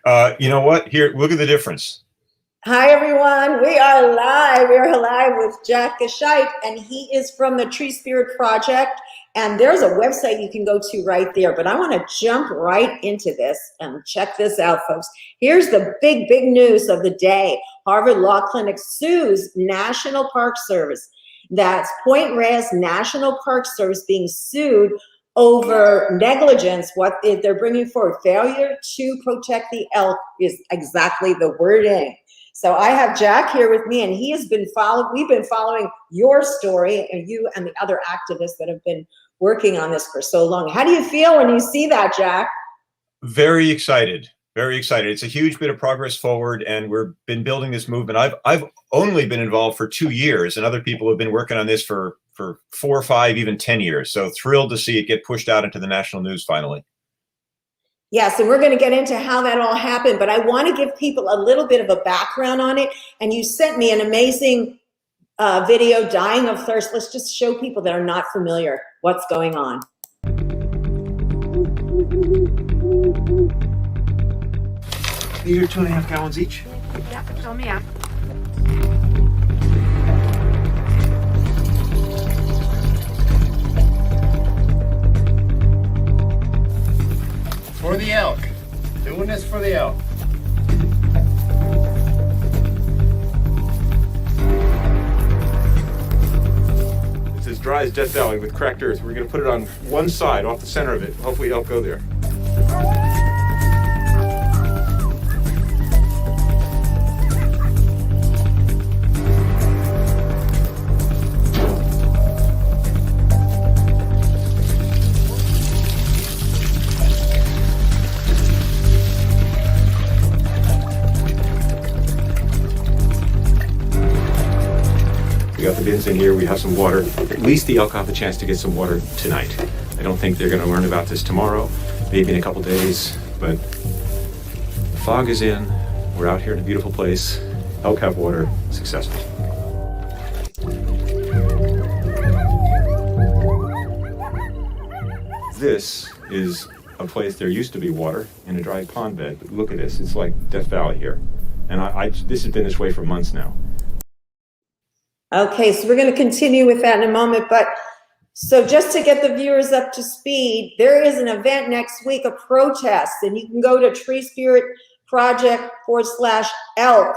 You know what? Here, look at the difference. Hi, everyone. We are live. We are live with Jack Gescheit, and he is from the Tree Spirit Project. And there's a website you can go to right there. But I want to jump right into this and check this out, folks. Here's the big news of the day. Harvard Law Clinic sues National Park Service. That's Point Reyes National Park Service being sued over negligence. What they're bringing forward, failure to protect the elk is exactly the wording. So I have Jack here with me, and we've been following your story, and you and the other activists that have been working on this for so long. How do you feel when you see that, Jack? Very excited. Very excited. It's a huge bit of progress forward, and we've been building this movement. I've only been involved for 2 years, and other people have been working on this for 4 or 5, even 10 years. So thrilled to see it get pushed out into the national news finally. Yes, and we're going to get into how that all happened, but I want to give people a little bit of a background on it. And you sent me an amazing video, Dying of Thirst. Let's just show people that are not familiar what's going on. These are 2.5 gallons each? Yeah, fill me up. For the elk. Doing this for the elk. It's as dry as Death Valley with cracked earth. We're going to put it on one side, off the center of it. Hopefully elk go there. We got the bins in here, we have some water. At least the elk have a chance to get some water tonight. I don't think they're going to learn about this tomorrow, maybe in a couple days, but the fog is in. We're out here in a beautiful place. Elk have water, successful. This is a place there used to be water in a dry pond bed, but look at this, it's like Death Valley here. And this has been this way for months now. Okay, so we're going to continue with that in a moment, but so just to get the viewers up to speed, there is an event next week, a protest, and you can go to Tree Spirit Project /elk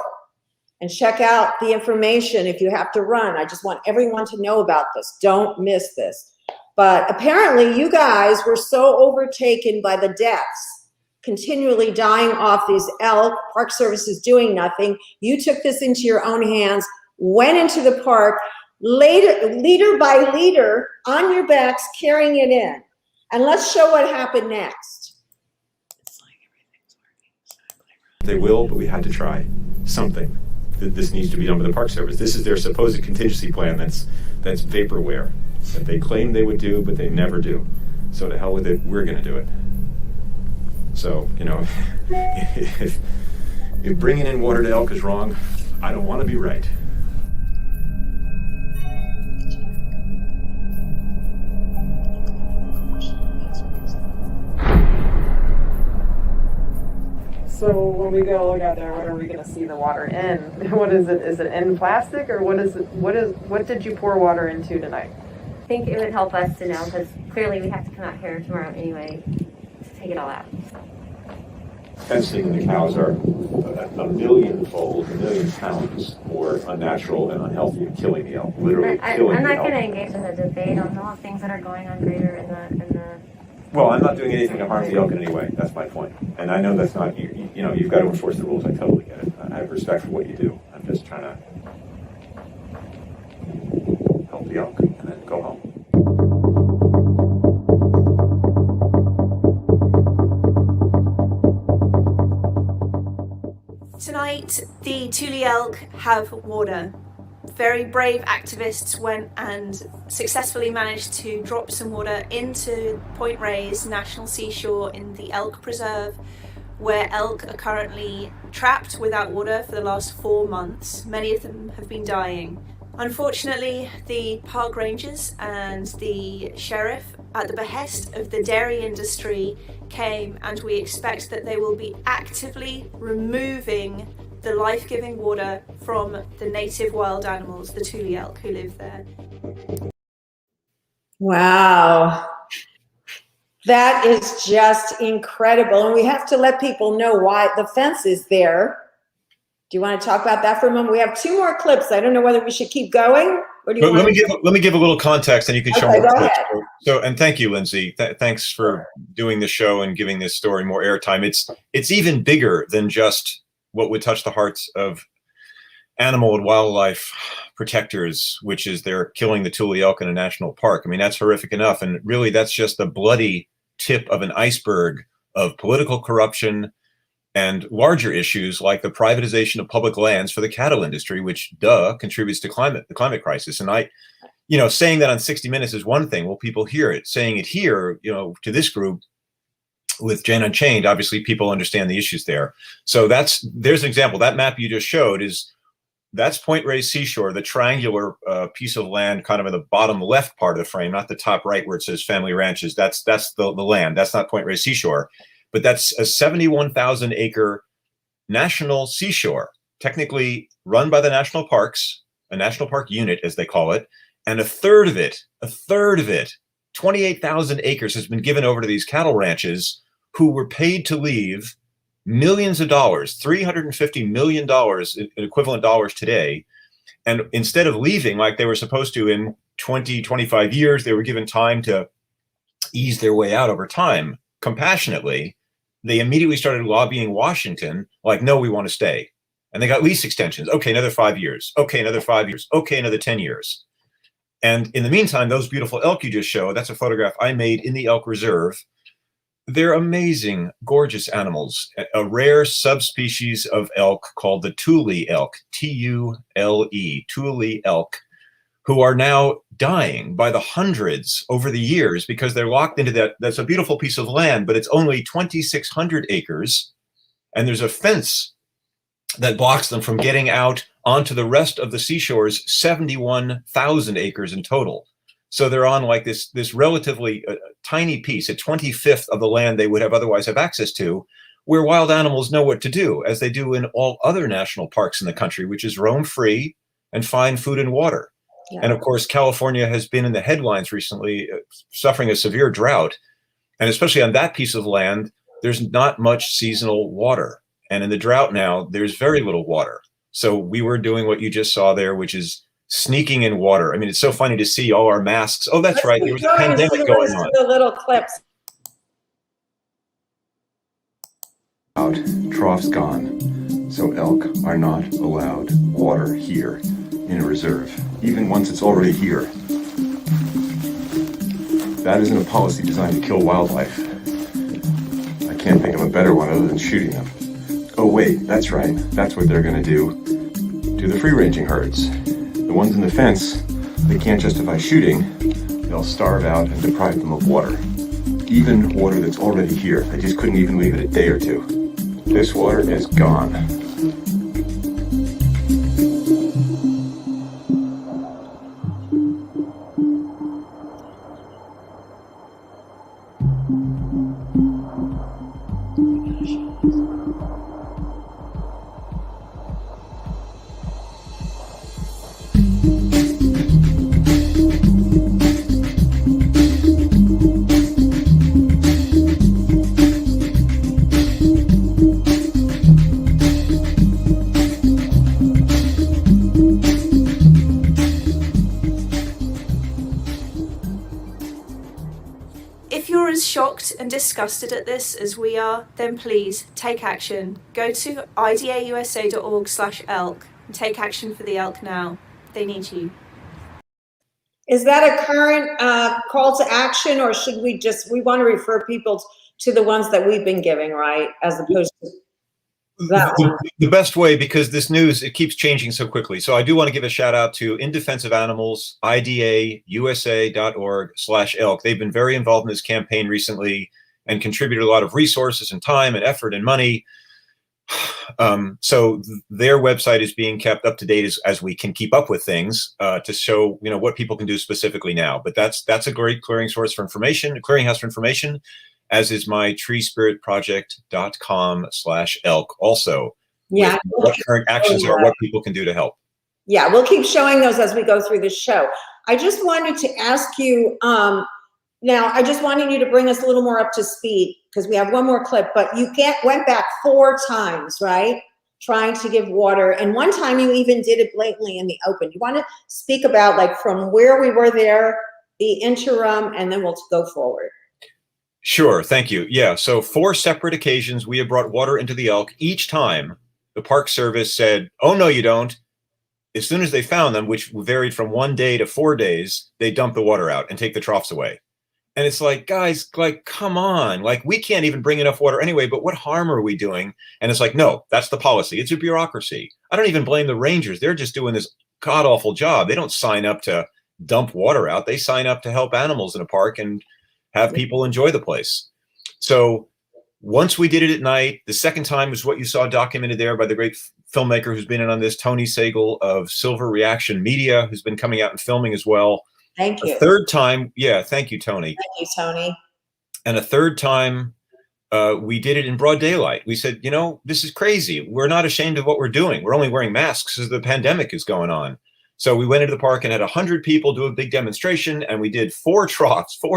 and check out the information if you have to run. I just want everyone to know about this. Don't miss this. But apparently you guys were so overtaken by the deaths, continually dying off these elk, Park Service is doing nothing. You took this into your own hands, went into the park, leader by leader, on your backs, carrying it in. And let's show what happened next. It's like everything's working. They will, but we had to try something. This needs to be done by the Park Service. This is their supposed contingency plan that's vaporware, that they claim they would do, but they never do. So to hell with it, we're going to do it. So, you know, if bringing in water to elk is wrong, I don't want to be right. So when we go look out there, what are we going to see the water in? What is it? Is it in plastic, or what is it? What did you pour water into tonight? I think it would help us to know, because clearly we have to come out here tomorrow anyway to take it all out. Fencing and the cows are a million pounds more unnatural and unhealthy at killing the elk, literally killing I'm the not elk. going to engage in a debate on all the things that are going on greater in the. Well, I'm not doing anything to harm the elk in any way. That's my point. And I know that's not, you know, you've got to enforce the rules. I totally get it. I have respect for what you do. I'm just trying to help the elk and then go home. Tonight, the Thule elk have water. Very brave activists went and successfully managed to drop some water into Point Reyes National Seashore in the Elk Preserve, where elk are currently trapped without water for the last 4 months. Many of them have been dying. Unfortunately, the park rangers and the sheriff at the behest of the dairy industry, came, and we expect that they will be actively removing the life-giving water from the native wild animals, the Tule elk who live there. Wow. That is just incredible. And we have to let people know why the fence is there. Do you want to talk about that for a moment? We have 2 more clips. I don't know whether we should keep going or do you want let me give a little context, and you can show Okay, more go clips. ahead. So, and thank you, Lindsay. Thanks for doing the show and giving this story more airtime. It's even bigger than just what would touch the hearts of animal and wildlife protectors, which is they're killing the Tule elk in a national park. I mean, that's horrific enough. And really, that's just the bloody tip of an iceberg of political corruption and larger issues like the privatization of public lands for the cattle industry, which contributes to the climate crisis. And saying that on 60 Minutes is one thing. Well, people hear it. Saying it here, to this group with Jen Unchained, obviously people understand the issues there. So there's an example. That map you just showed that's Point Reyes Seashore, the triangular piece of land kind of in the bottom left part of the frame, not the top right where it says family ranches. That's the land. That's not Point Reyes Seashore. But that's a 71,000 acre national seashore, technically run by the national parks, a national park unit, as they call it. And a third of it, 28,000 acres has been given over to these cattle ranches who were paid to leave millions of dollars, $350 million in equivalent dollars today. And instead of leaving like they were supposed to in 20, 25 years, they were given time to ease their way out over time, compassionately. They immediately started lobbying Washington, like, no, we want to stay. And they got lease extensions. Okay, another 5 years. Okay, another 5 years. Okay, another 10 years. And in the meantime, those beautiful elk you just showed, that's a photograph I made in the elk reserve. They're amazing, gorgeous animals. A rare subspecies of elk called the Tule elk, T-U-L-E, Tule elk, who are now dying by the hundreds over the years because they're locked into that's a beautiful piece of land, but it's only 2,600 acres. And there's a fence that blocks them from getting out onto the rest of the seashore's 71,000 acres in total. So they're on like this relatively tiny piece, a 25th of the land they would have otherwise have access to, where wild animals know what to do, as they do in all other national parks in the country, which is roam free and find food and water. Yeah. And of course, California has been in the headlines recently, suffering a severe drought. And especially on that piece of land, there's not much seasonal water. And in the drought now, there's very little water. So we were doing what you just saw there, which is sneaking in water. I mean, it's so funny to see all our masks. Oh, that's right. There was a pandemic going on. The little clips. Trough's gone. So elk are not allowed water here in a reserve, even once it's already here. That isn't a policy designed to kill wildlife. I can't think of a better one other than shooting them. Oh wait, that's right. That's what they're gonna do to the free-ranging herds. The ones in the fence, they can't justify shooting. They'll starve out and deprive them of water. Even water that's already here. They just couldn't even leave it a day or two. This water is gone. Shocked and disgusted at this as we are, then please take action. Go to idausa.org/elk and take action for the elk now. They need you. Is that a current call to action, or should we want to refer people to the ones that we've been giving, right? As opposed to that one. The best way, because this news, it keeps changing so quickly. So I do want to give a shout out to In Defense of Animals, idausa.org/elk. They've been very involved in this campaign recently and contributed a lot of resources and time and effort and money. So their website is being kept up to date as we can keep up with things to show, what people can do specifically now. But that's a great clearing source for information, a clearinghouse for information, as is my treespiritproject.com/elk also. Yeah. What current actions are, what people can do to help. Yeah, we'll keep showing those as we go through the show. I just wanted to ask you, now I just wanted you to bring us a little more up to speed because we have one more clip, but you went back 4 times, right? Trying to give water. And one time you even did it blatantly in the open. You want to speak about like from where we were there, the interim, and then we'll go forward. Sure, thank you. Yeah, so 4 separate occasions we have brought water into the elk. Each time the Park Service said, oh, no, you don't. As soon as they found them, which varied from 1 day to 4 days, they dump the water out and take the troughs away. And it's like, guys, like, come on. Like, we can't even bring enough water anyway, but what harm are we doing? And it's like, no, that's the policy. It's a bureaucracy. I don't even blame the rangers. They're just doing this god-awful job. They don't sign up to dump water out. They sign up to help animals in a park and have people enjoy the place. So once we did it at night, the second time was what you saw documented there by the great filmmaker who's been in on this, Tony Sagal of Silver Reaction Media, who's been coming out and filming as well. Thank you. A third time, yeah, thank you, Tony. Thank you, Tony. And a third time, we did it in broad daylight. We said, this is crazy. We're not ashamed of what we're doing. We're only wearing masks as the pandemic is going on. So we went into the park and had 100 people do a big demonstration, and we did 4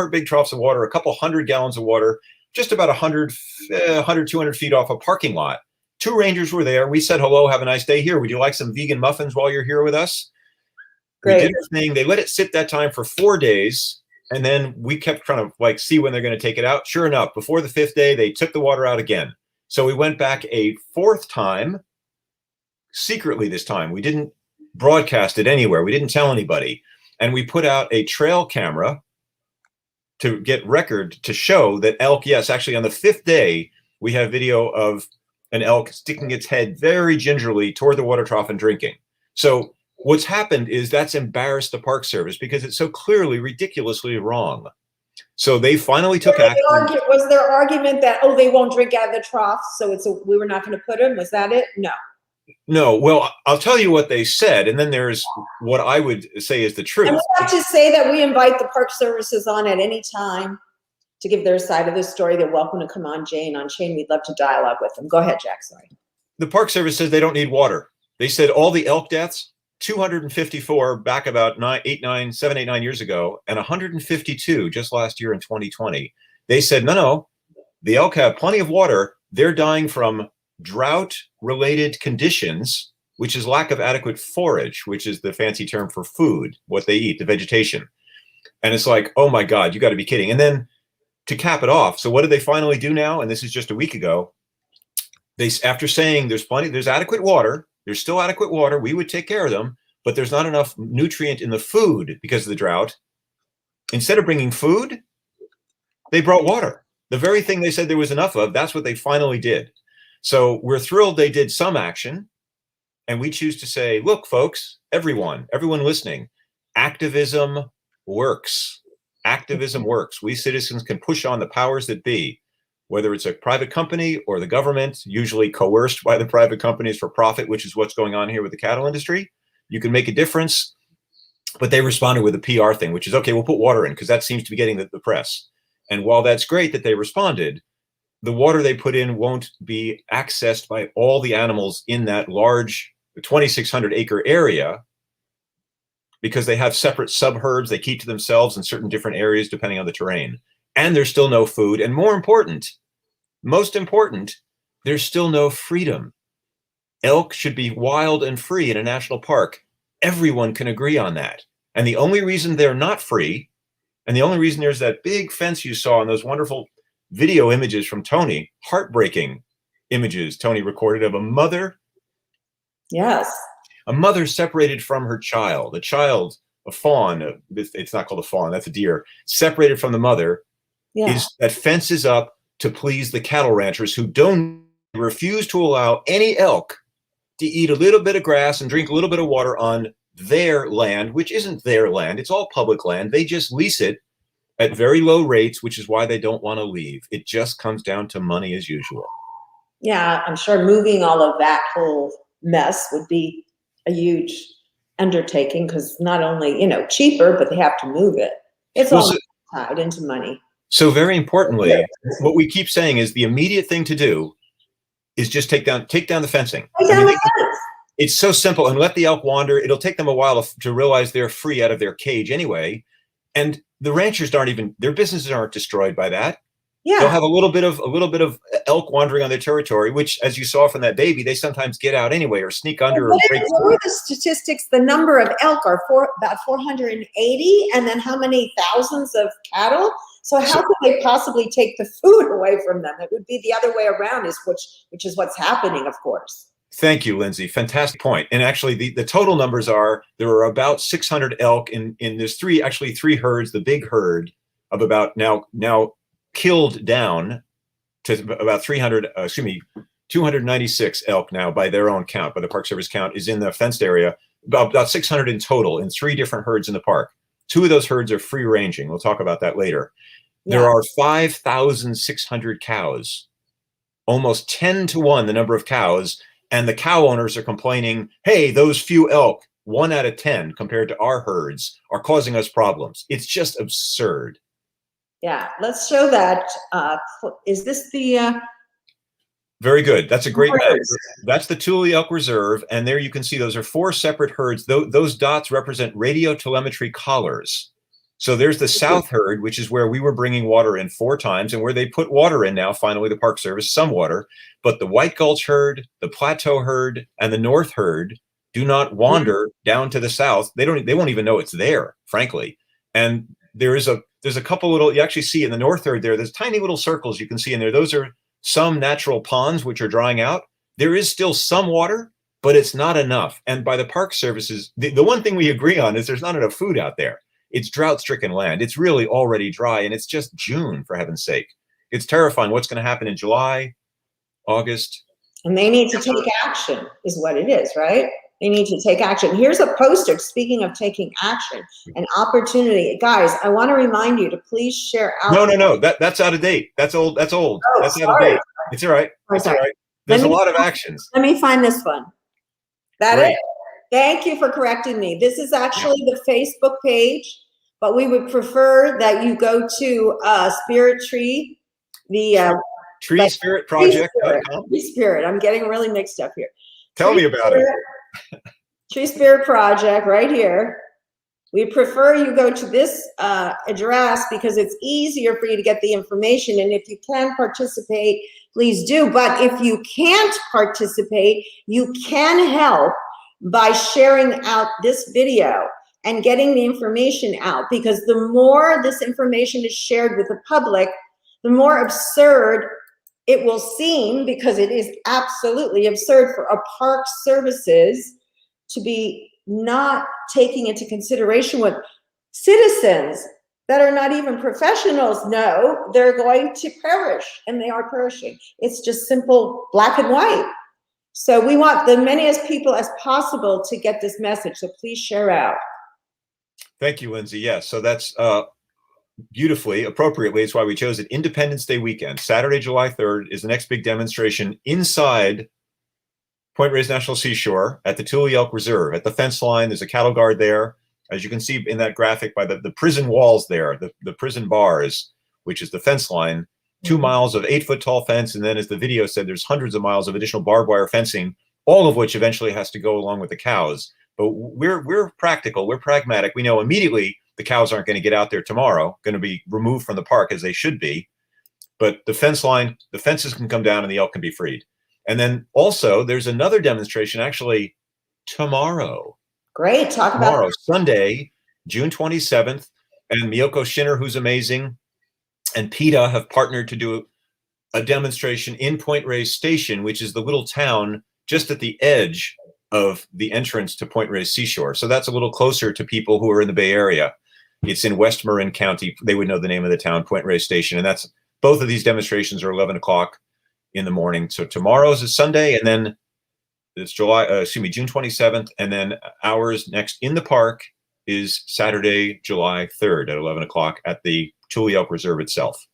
big troughs of water, a couple 100 gallons of water, just about 100, 200 feet off a parking lot. 2 rangers were there. We said, hello, have a nice day here. Would you like some vegan muffins while you're here with us? Great. We did the thing. They let it sit that time for 4 days, and then we kept trying to see when they're going to take it out. Sure enough, before the 5th day, they took the water out again. So we went back a 4th time, secretly this time. We didn't broadcast it anywhere. We didn't tell anybody. And we put out a trail camera to get record to show that elk, yes, actually on the 5th day, we have video of an elk sticking its head very gingerly toward the water trough and drinking. So what's happened is that's embarrassed the Park Service because it's so clearly ridiculously wrong. So they finally took action. Was their argument that, oh, they won't drink out of the trough, so we were not going to put them? Was that it? No. No. Well, I'll tell you what they said, and then there's what I would say is the truth. And we have to say that we invite the Park Services on at any time to give their side of the story. They're welcome to come on Jane. On Shane, we'd love to dialogue with them. Go ahead, Jack. Sorry. The Park Service says they don't need water. They said all the elk deaths, 254 back about 7, 8, 9 years ago, and 152 just last year in 2020. They said, no, the elk have plenty of water. They're dying from drought-related conditions, which is lack of adequate forage, which is the fancy term for food, what they eat, the vegetation. And it's like, oh my God, you got to be kidding. And then to cap it off, so what did they finally do now? And this is just a week ago. After saying there's adequate water, there's still adequate water, we would take care of them, but there's not enough nutrient in the food because of the drought. Instead of bringing food, they brought water. The very thing they said there was enough of, that's what they finally did. So we're thrilled they did some action. And we choose to say, look, folks, everyone listening, activism works. Activism works. We citizens can push on the powers that be, whether it's a private company or the government, usually coerced by the private companies for profit, which is what's going on here with the cattle industry. You can make a difference. But they responded with a PR thing, which is, okay, we'll put water in because that seems to be getting the press. And while that's great that they responded, the water they put in won't be accessed by all the animals in that large 2,600 acre area because they have separate subherds they keep to themselves in certain different areas depending on the terrain. And there's still no food. And most important, there's still no freedom. Elk should be wild and free in a national park. Everyone can agree on that. And the only reason they're not free, and the only reason there's that big fence you saw and those wonderful video images from Tony, heartbreaking images Tony recorded of a mother. Yes. A mother separated from her child, a fawn, it's not called a fawn, that's a deer, separated from the mother. Yeah. That fence is up to please the cattle ranchers who don't refuse to allow any elk to eat a little bit of grass and drink a little bit of water on their land, which isn't their land. It's all public land. They just lease it at very low rates, which is why they don't want to leave. It just comes down to money as usual. Yeah, I'm sure moving all of that whole mess would be a huge undertaking because not only, cheaper, but they have to move it. It's Well, all so, tied into money. so very importantly, what we keep saying is the immediate thing to do is just take down the fencing. Take I down mean, the fence. it's so simple, and let the elk wander. It'll take them a while to realize they're free out of their cage anyway. And the ranchers their businesses aren't destroyed by that. They'll Yeah. have a little bit of elk wandering on their territory, which, as you saw from that baby, they sometimes get out anyway or sneak under or break. What were the statistics? The number of elk are about 480, and then how many thousands of cattle? So how could they possibly take the food away from them? It would be the other way around, which is what's happening, of course. Thank you, Lindsay. Fantastic point. And actually, the total numbers are there are about 600 elk in there's three herds. The big herd of about now killed down to about 296 elk now by their own count, by the Park Service count, is in the fenced area. About 600 in total in 3 different herds in the park. 2 of those herds are free ranging. We'll talk about that later. Yeah. There are 5,600 cows, almost 10 to 1 the number of cows. And the cow owners are complaining, hey, those few elk, 1 out of 10 compared to our herds, are causing us problems. It's just absurd. Yeah, let's show that. Is this the Very good. That's a great map. herds? That's the Tule Elk Reserve. And there you can see those are 4 separate herds. Those dots represent radio telemetry collars. So there's the South herd, which is where we were bringing water in 4 times and where they put water in now, finally, the Park Service, some water. But the White Gulch herd, the Plateau herd, and the North herd do not wander down to the south. They won't even know it's there, frankly. And there's a couple little, you actually see in the North herd there's tiny little circles you can see in there. Those are some natural ponds which are drying out. There is still some water, but it's not enough. And by the Park Services, the one thing we agree on is there's not enough food out there. It's drought-stricken land. It's really already dry, and it's just June, for heaven's sake. It's terrifying what's going to happen in July, August. And they need to take action, is what it is, right? They need to take action. Here's a poster, speaking of taking action, an opportunity. Guys, I want to remind you to please share out. No. That's out of date. That's old. That's old. Oh, That's out of sorry. date. It's all right. It's all Sorry. right. There's a Let me- lot of actions. Let me find this one. That Great. it? Thank you for correcting me. This is actually the Facebook page, but we would prefer that you go to Spirit Tree, the TreeSpiritProject.com. Tree Spirit. I'm getting really mixed up here. Tell me about it. Tree Spirit Project right here. We prefer you go to this address because it's easier for you to get the information. And if you can participate, please do. But if you can't participate, you can help by sharing out this video and getting the information out. Because the more this information is shared with the public, the more absurd it will seem, because it is absolutely absurd for a Park Services to be not taking into consideration what citizens that are not even professionals know they're going to perish, and they are perishing. It's just simple black and white. So we want the many people as possible to get this message. So please share out. Thank you, Lindsay. Yes, so that's beautifully, appropriately, it's why we chose it. Independence Day weekend, Saturday, July 3rd, is the next big demonstration inside Point Reyes National Seashore at the Tule Elk Reserve. At the fence line, there's a cattle guard there. As you can see in that graphic by the prison walls there, the prison bars, which is the fence line, 2 miles of 8-foot tall fence. And then, as the video said, there's hundreds of miles of additional barbed wire fencing, all of which eventually has to go along with the cows. But we're practical, we're pragmatic. We know immediately the cows aren't going to get out there tomorrow, going to be removed from the park as they should be. But the fence line, the fences can come down and the elk can be freed. And then also there's another demonstration actually tomorrow. Great, talk about Tomorrow, Sunday, June 27th. And Miyoko Shinner, who's amazing, and PETA have partnered to do a demonstration in Point Reyes Station, which is the little town just at the edge of the entrance to Point Reyes Seashore. So that's a little closer to people who are in the Bay Area. It's in West Marin County. They would know the name of the town, Point Reyes Station. And that's, both of these demonstrations are 11 o'clock in the morning. So tomorrow's a Sunday, and then it's June 27th. And then ours next in the park is Saturday, July 3rd at 11 o'clock at the Tule Elk Reserve itself.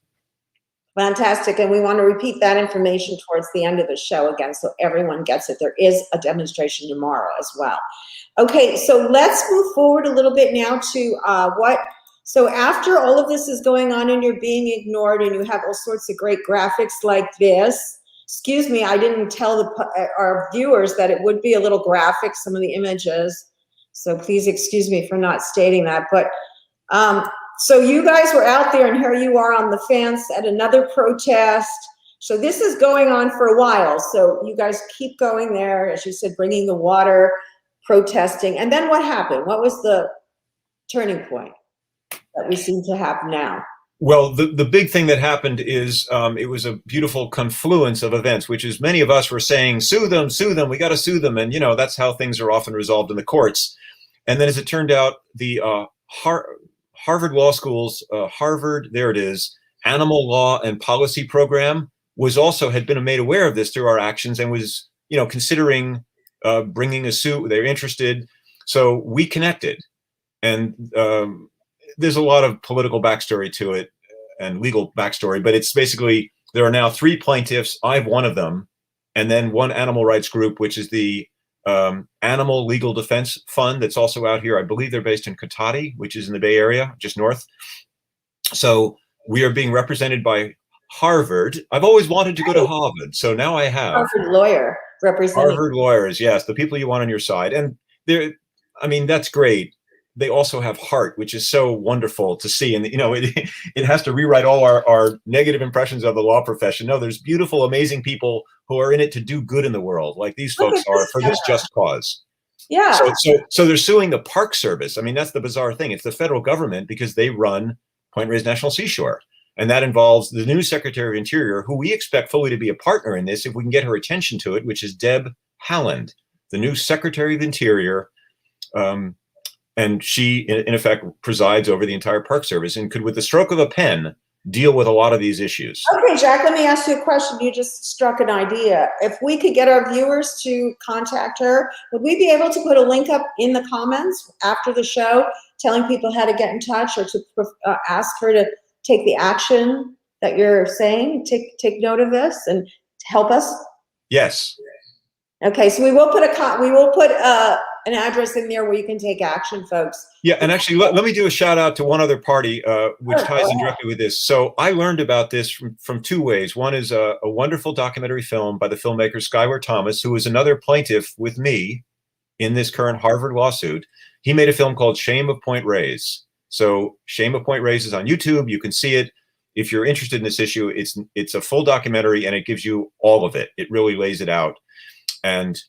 Fantastic. And we want to repeat that information towards the end of the show again, so everyone gets it. There is a demonstration tomorrow as well. Okay, so let's move forward a little bit now to so after all of this is going on and you're being ignored and you have all sorts of great graphics like this, excuse me, I didn't tell our viewers that it would be a little graphic, some of the images. So please excuse me for not stating that. But so you guys were out there and here you are on the fence at another protest. So this is going on for a while. So you guys keep going there, as you said, bringing the water, protesting. And then what happened? What was the turning point that we seem to have now? Well, the big thing that happened is it was a beautiful confluence of events, which is many of us were saying, sue them, we got to sue them. And, you know, that's how things are often resolved in the courts. And then as it turned out, the Harvard Law School's there it is, Animal Law and Policy Program had been made aware of this through our actions and was, you know, considering bringing a suit. They're interested. So we connected. And there's a lot of political backstory to it and legal backstory, but it's basically, there are now 3 plaintiffs. I'm one of them. And then one animal rights group, which is the Animal Legal Defense Fund, that's also out here. I believe they're based in Cotati, which is in the Bay Area, just north. So we are being represented by Harvard. I've always wanted to go to Harvard, so now I have. Harvard lawyer representing. Harvard lawyers, yes, the people you want on your side. And I mean, that's great. They also have heart, which is so wonderful to see. And, you know, it has to rewrite all our negative impressions of the law profession. No, there's beautiful, amazing people who are in it to do good in the world, like these folks are for this just cause. Yeah. So they're suing the Park Service. I mean, that's the bizarre thing. It's the federal government because they run Point Reyes National Seashore. And that involves the new Secretary of Interior, who we expect fully to be a partner in this if we can get her attention to it, which is Deb Haaland, the new Secretary of Interior. And she, in effect, presides over the entire Park Service and could, with the stroke of a pen, deal with a lot of these issues. Okay, Jack, let me ask you a question. You just struck an idea. If we could get our viewers to contact her, would we be able to put a link up in the comments after the show telling people how to get in touch or to ask her to take the action that you're saying, take note of this and help us? Yes. Okay, so we will put an address in there where you can take action, folks. Yeah, and actually, let me do a shout out to one other party, which ties in directly with this. So I learned about this from 2 ways. One is a wonderful documentary film by the filmmaker Schuyler Thomas, who is another plaintiff with me in this current Harvard lawsuit. He made a film called Shame of Point Reyes. So Shame of Point Reyes is on YouTube. You can see it. If you're interested in this issue, it's a full documentary and it gives you all of it. It really lays it out. And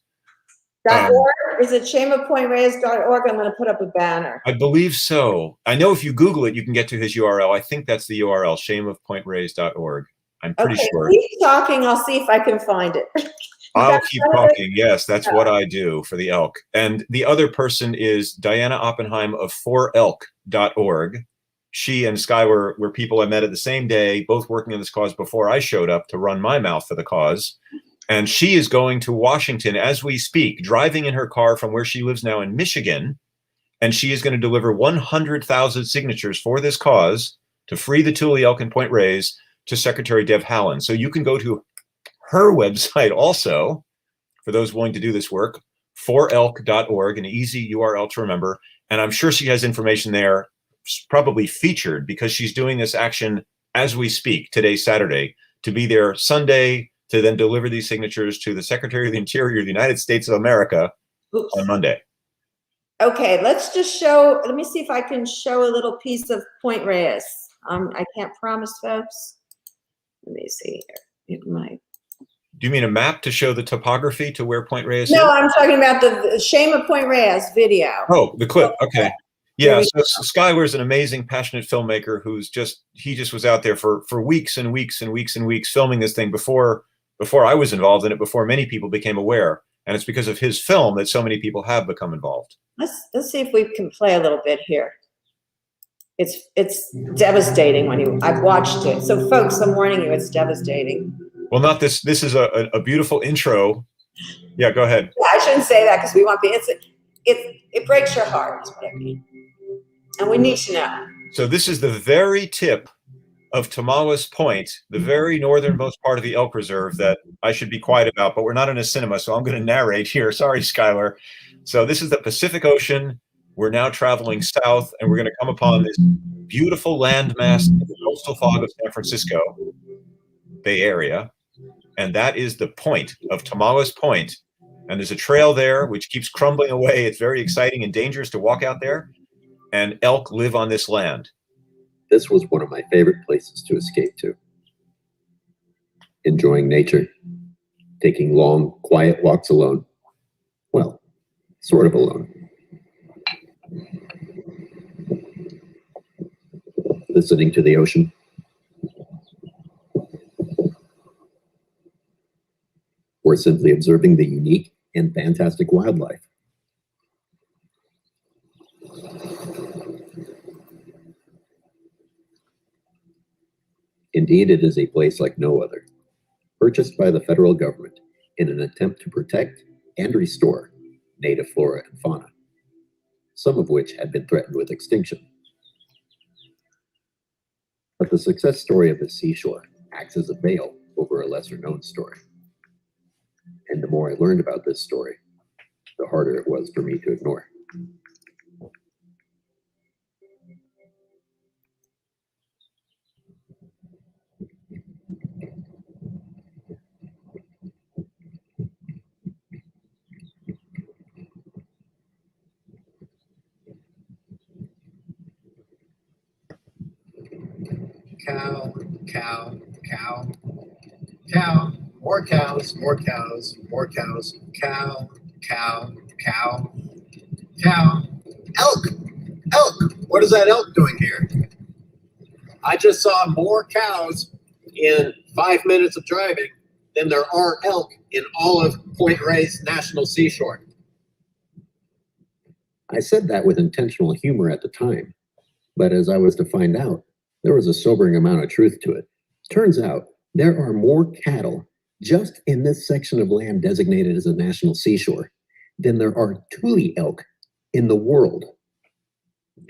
.org? Is it shameofpointreyes.org? I'm going to put up a banner. I believe so. I know if you Google it, you can get to his URL. I think that's the URL, shameofpointreyes.org. I'm pretty sure. Keep talking. I'll see if I can find it. I'll keep talking. Yes, that's what I do for the elk. And the other person is Diana Oppenheim of forelk.org. She and Schuyler were people I met at the same day, both working on this cause before I showed up to run my mouth for the cause. And she is going to Washington as we speak, driving in her car from where she lives now in Michigan. And she is going to deliver 100,000 signatures for this cause to free the Tule elk and Point Reyes to Secretary Deb Haaland. So you can go to her website also, for those willing to do this work, forelk.org, an easy URL to remember. And I'm sure she has information there, probably featured, because she's doing this action as we speak, today, Saturday, to be there Sunday, to then deliver these signatures to the Secretary of the Interior of the United States of America on Monday. Okay, let's just show, let me see if I can show a little piece of Point Reyes. I can't promise, folks. Let me see here. It might. Do you mean a map to show the topography to where Point Reyes is? No, I'm talking about the Shame of Point Reyes video. Oh, the clip. Okay. Yeah, so Schuyler's an amazing, passionate filmmaker who's he just was out there for weeks and weeks and weeks and weeks filming this thing before I was involved in it, before many people became aware. And it's because of his film that so many people have become involved. Let's see if we can play a little bit here. It's devastating when I've watched it. So folks, I'm warning you, it's devastating. Well, not this. This is a beautiful intro. Yeah, go ahead. Yeah, I shouldn't say that because we want it breaks your heart, is what I mean. And we need to know. So this is the very tip of Tomales Point, the very northernmost part of the elk reserve that I should be quiet about, but we're not in a cinema, so I'm going to narrate here. Sorry, Skylar. So this is the Pacific Ocean. We're now traveling south, and we're going to come upon this beautiful landmass in the coastal fog of San Francisco Bay Area, and that is the point of Tomales Point. And there's a trail there which keeps crumbling away. It's very exciting and dangerous to walk out there, and elk live on this land. This was one of my favorite places to escape to. Enjoying nature, taking long, quiet walks alone. Well, sort of alone. Listening to the ocean. Or simply observing the unique and fantastic wildlife. Indeed, it is a place like no other, purchased by the federal government in an attempt to protect and restore native flora and fauna, some of which had been threatened with extinction. But the success story of the seashore acts as a veil over a lesser-known story. And the more I learned about this story, the harder it was for me to ignore. Cow, cow, cow, cow, more cows, more cows, more cows, cow, cow, cow, cow, elk, elk. What is that elk doing here? I just saw more cows in 5 minutes of driving than there are elk in all of Point Reyes National Seashore. I said that with intentional humor at the time, but as I was to find out, there was a sobering amount of truth to it. Turns out there are more cattle just in this section of land designated as a national seashore than there are Tule elk in the world.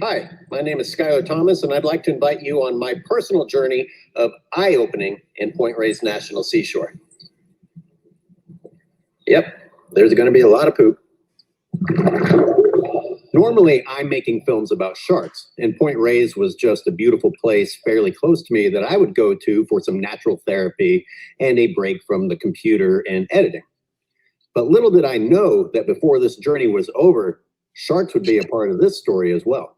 Hi, my name is Skylar Thomas, and I'd like to invite you on my personal journey of eye-opening in Point Reyes National Seashore. Yep, there's going to be a lot of poop. Normally, I'm making films about sharks, and Point Reyes was just a beautiful place fairly close to me that I would go to for some natural therapy and a break from the computer and editing. But little did I know that before this journey was over, sharks would be a part of this story as well.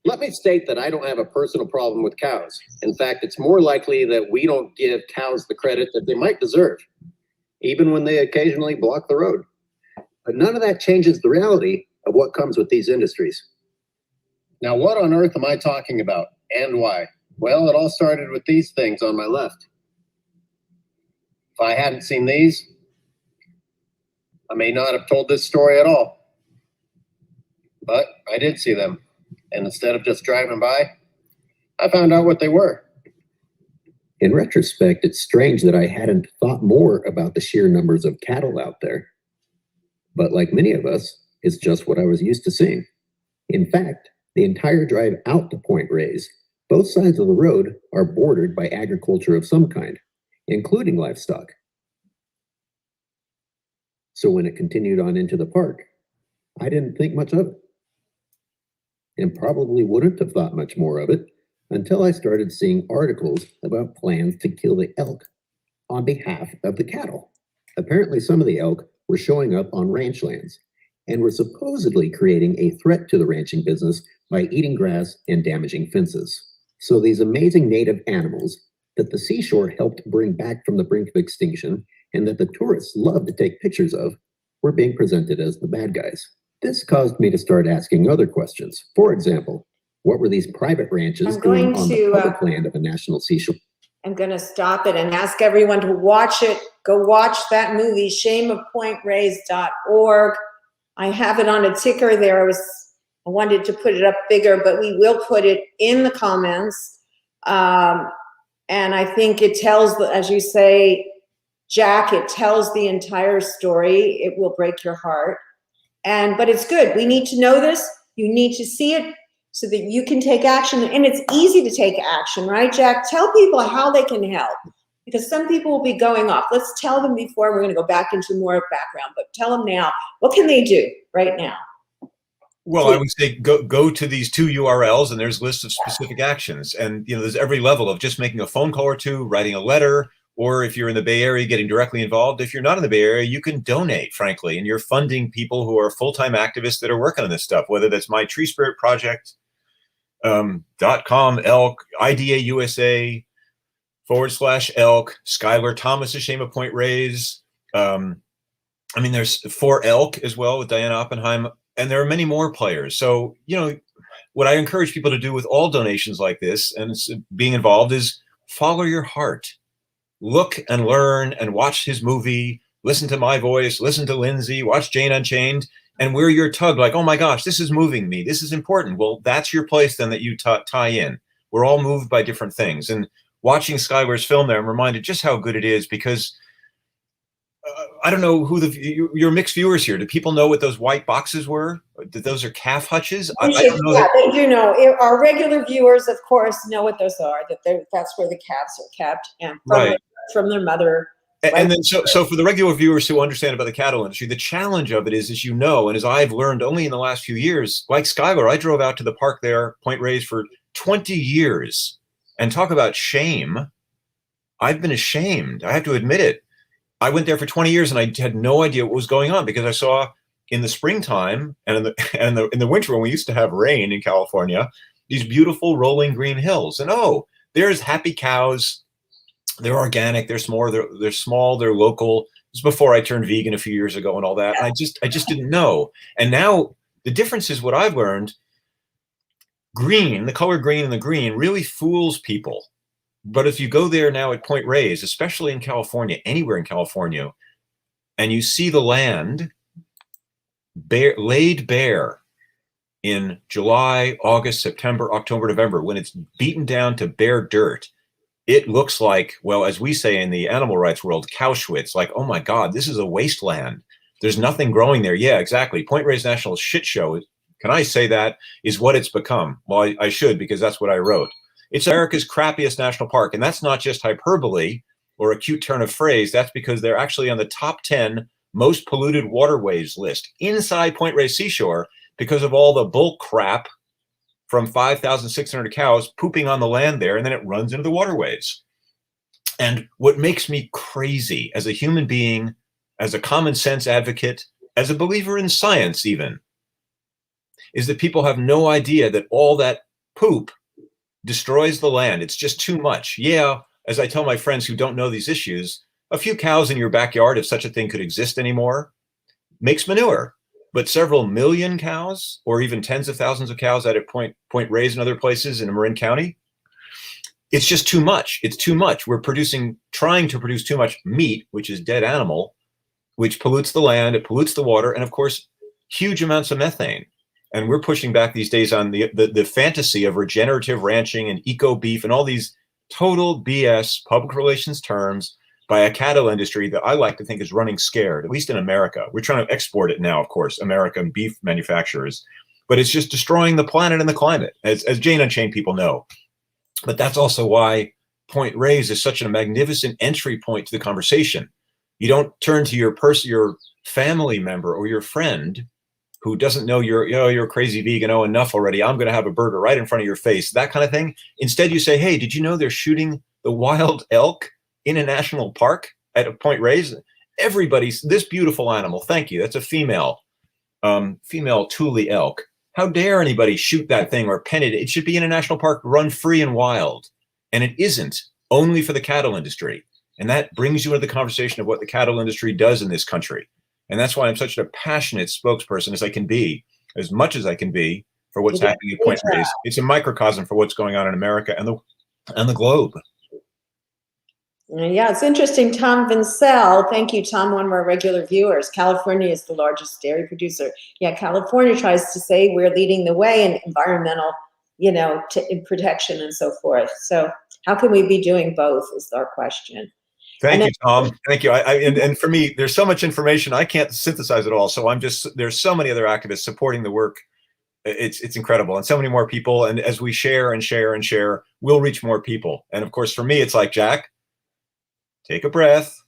Let me state that I don't have a personal problem with cows. In fact, it's more likely that we don't give cows the credit that they might deserve, even when they occasionally block the road. But none of that changes the reality of what comes with these industries. Now, what on earth am I talking about, and why? Well, it all started with these things on my left. If I hadn't seen these, I may not have told this story at all. But I did see them, and instead of just driving by, I found out what they were. In retrospect, it's strange that I hadn't thought more about the sheer numbers of cattle out there. But like many of us, it's just what I was used to seeing. In fact, the entire drive out to Point Reyes, both sides of the road are bordered by agriculture of some kind, including livestock. So when it continued on into the park, I didn't think much of it. And probably wouldn't have thought much more of it until I started seeing articles about plans to kill the elk on behalf of the cattle. Apparently some of the elk were showing up on ranch lands and were supposedly creating a threat to the ranching business by eating grass and damaging fences. So these amazing native animals that the seashore helped bring back from the brink of extinction and that the tourists love to take pictures of were being presented as the bad guys. This caused me to start asking other questions. For example, what were these private ranches doing on the public land of a national seashore? I'm going to stop it and ask everyone to watch it. Go watch that movie, shameofpointreyes.org. I have it on a ticker there. I wanted to put it up bigger, but we will put it in the comments. And I think it tells, as you say, Jack, it tells the entire story. It will break your heart. But it's good. We need to know this. You need to see it. so that you can take action. And it's easy to take action, right, Jack? Tell people how they can help, because some people will be going off. Let's tell them before we're going to go back into more background, but tell them now, what can they do right now? Well, I would say go to these 2 URLs, and there's lists of specific actions. And, you know, there's every level of just making a phone call or two, writing a letter, or if you're in the Bay Area, getting directly involved. If you're not in the Bay Area, you can donate, frankly, and you're funding people who are full-time activists that are working on this stuff, whether that's My Tree Spirit Project, .com, elk, IDA USA, /elk, Skylar Thomas's Shame of Point Reyes. I mean, there's For Elk as well with Diana Oppenheim, and there are many more players. So, you know, what I encourage people to do with all donations like this and being involved is follow your heart. Look and learn and watch his movie, listen to my voice, listen to Lindsay, watch Jane Unchained, and where you're tugged like, oh my gosh, this is moving me. This is important. Well, that's your place then that you tie in. We're all moved by different things. And watching Skylar's film there, I'm reminded just how good it is, because I don't know who your mixed viewers here. Do people know what those white boxes were? That those are calf hutches? I don't know. Yeah, they do know. Our regular viewers, of course, know what those are. That's where the calves are kept, and from their mother. And then, so for the regular viewers who understand about the cattle industry, the challenge of it is, as you know, and as I've learned only in the last few years, like Skylar, I drove out to the park there, Point Reyes, for 20 years, and talk about shame. I've been ashamed. I have to admit it. I went there for 20 years and I had no idea what was going on, because I saw in the springtime and in the winter, when we used to have rain in California, these beautiful rolling green hills. And oh, there's happy cows. They're organic. They're small. They're local. This was before I turned vegan a few years ago and all that. And I just didn't know. And now the difference is what I've learned. Green, the color green and the green really fools people. But if you go there now at Point Reyes, especially in California, anywhere in California, and you see the land laid bare in July, August, September, October, November, when it's beaten down to bare dirt, it looks like, well, as we say in the animal rights world, Cowschwitz, like, oh my God, this is a wasteland. There's nothing growing there. Yeah, exactly. Point Reyes National shit show, can I say that, is what it's become. Well, I should, because that's what I wrote. It's America's crappiest national park. And that's not just hyperbole or a cute turn of phrase. That's because they're actually on the top 10 most polluted waterways list inside Point Reyes Seashore, because of all the bull crap from 5,600 cows pooping on the land there, and then it runs into the waterways. And what makes me crazy as a human being, as a common sense advocate, as a believer in science even, is that people have no idea that all that poop destroys the land. It's just too much. Yeah, as I tell my friends who don't know these issues, a few cows in your backyard, if such a thing could exist anymore, makes manure. But several million cows, or even tens of thousands of cows out at Point Reyes and other places in Marin County, it's just too much. It's too much. We're trying to produce too much meat, which is dead animal, which pollutes the land, it pollutes the water, and of course, huge amounts of methane. And we're pushing back these days on the fantasy of regenerative ranching and eco beef and all these total BS public relations terms by a cattle industry that I like to think is running scared, at least in America. We're trying to export it now, of course, American beef manufacturers, but it's just destroying the planet and the climate, as Jane Unchained people know. But that's also why Point Reyes is such a magnificent entry point to the conversation. You don't turn to your family member or your friend who doesn't know you're a crazy vegan, oh, enough already, I'm going to have a burger right in front of your face, that kind of thing. Instead, you say, hey, did you know they're shooting the wild elk in a national park at a Point Reyes? Everybody's, this beautiful animal, thank you, that's a female Thule elk. How dare anybody shoot that thing or pen it? It should be in a national park, run free and wild. And it isn't, only for the cattle industry. And that brings you into the conversation of what the cattle industry does in this country. And that's why I'm such a passionate spokesperson as I can be, as much as I can be, for what's happening at Point Reyes. It's a microcosm for what's going on in America and the globe. Yeah, it's interesting. Tom Vincel, thank you, Tom, one of our regular viewers. California is the largest dairy producer. Yeah, California tries to say we're leading the way in environmental, in protection and so forth. So how can we be doing both is our question. Thank you, Tom. Thank you. And for me, there's so much information I can't synthesize it all. So there's so many other activists supporting the work It's incredible, and so many more people. And as we share and share and share, we'll reach more people. And of course, for me, it's like, Jack, take a breath,